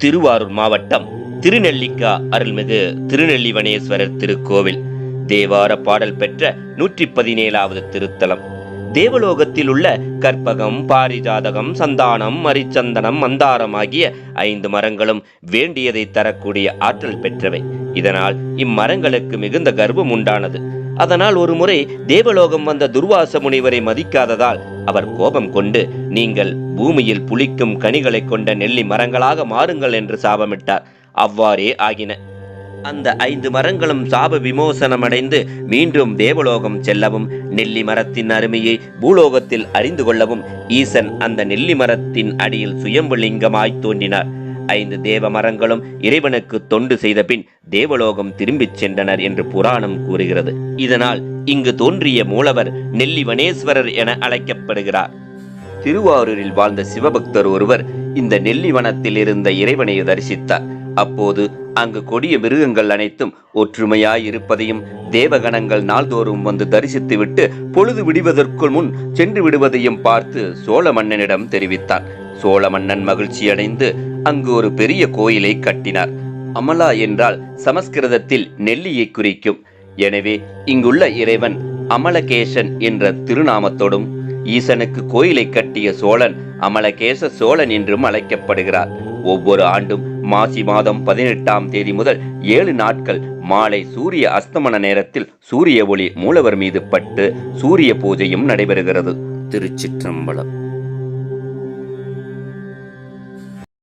திருவாரூர் மாவட்டம் திருநெல்லிக்கா அருள்மிகு திருநெல்லிவனேஸ்வரர் திருக்கோவில் தேவார பாடல் பெற்ற 117வது திருத்தலம். தேவலோகத்தில் உள்ள கற்பகம், பாரிஜாதகம், சந்தானம், மரிச்சந்தனம், மந்தாரம் ஆகிய 5 மரங்களும் வேண்டியதை தரக்கூடிய ஆற்றல் பெற்றவை. இதனால் இம்மரங்களுக்கு மிகுந்த கர்வம் உண்டானது. அதனால் ஒரு முறை தேவலோகம் வந்த துர்வாச முனிவரை மதிக்காததால் அவர் கோபம் கொண்டு, நீங்கள் பூமியில் புளிக்கும் கனிகளை கொண்ட நெல்லி மரங்களாக மாறுங்கள் என்று சாபமிட்டார். அவ்வாறே ஆகின. அந்த 5 மரங்களும் சாப விமோசனமடைந்து மீண்டும் தேவலோகம் செல்லவும், நெல்லி மரத்தின் அருமையை பூலோகத்தில் அறிந்து கொள்ளவும் ஈசன் அந்த நெல்லி மரத்தின் அடியில் சுயம்புலிங்கமாய் தோன்றினார். 5 தேவ மரங்களும் இறைவனுக்கு தொண்டு செய்த பின் தேவலோகம் திரும்பிச் சென்றனர் என்று புராணம் கூறுகிறது. இதனால் இங்கு தோன்றிய மூலவர் நெல்லிவனேஸ்வரர் என அழைக்கப்படுகிறார். திருவாரூரில் வாழ்ந்த சிவபக்தர் ஒருவர் இந்த நெல்லிவனத்தில் இருந்த இறைவனை தரிசித்தார். அப்போது அங்கு கொடிய மிருகங்கள் அனைத்தும் ஒற்றுமையாய் இருப்பதையும், தேவகணங்கள் நாள்தோறும் வந்து தரிசித்துவிட்டு பொழுது விடுவதற்குள் முன் சென்று விடுவதையும் பார்த்து சோழ மன்னனிடம் தெரிவித்தார். சோழ மன்னன் மகிழ்ச்சியடைந்து அங்கு ஒரு பெரிய கோயிலை கட்டினார். அமலா என்றால் சமஸ்கிருதத்தில் நெல்லியை குறிக்கும். எனவே இங்குள்ள இறைவன் அமலகேசன் என்ற திருநாமத்தோடும், ஈசனுக்கு கோயிலை கட்டிய சோழன் அமலகேச சோழன் என்றும் அழைக்கப்படுகிறார். ஒவ்வொரு ஆண்டும் மாசி மாதம் 18ஆம் தேதி முதல் 7 நாட்கள் மாலை சூரிய அஸ்தமன நேரத்தில் சூரிய ஒளி மூலவர் மீது பட்டு சூரிய பூஜையும் நடைபெறுகிறது. திருச்சிற்றம்பலம்.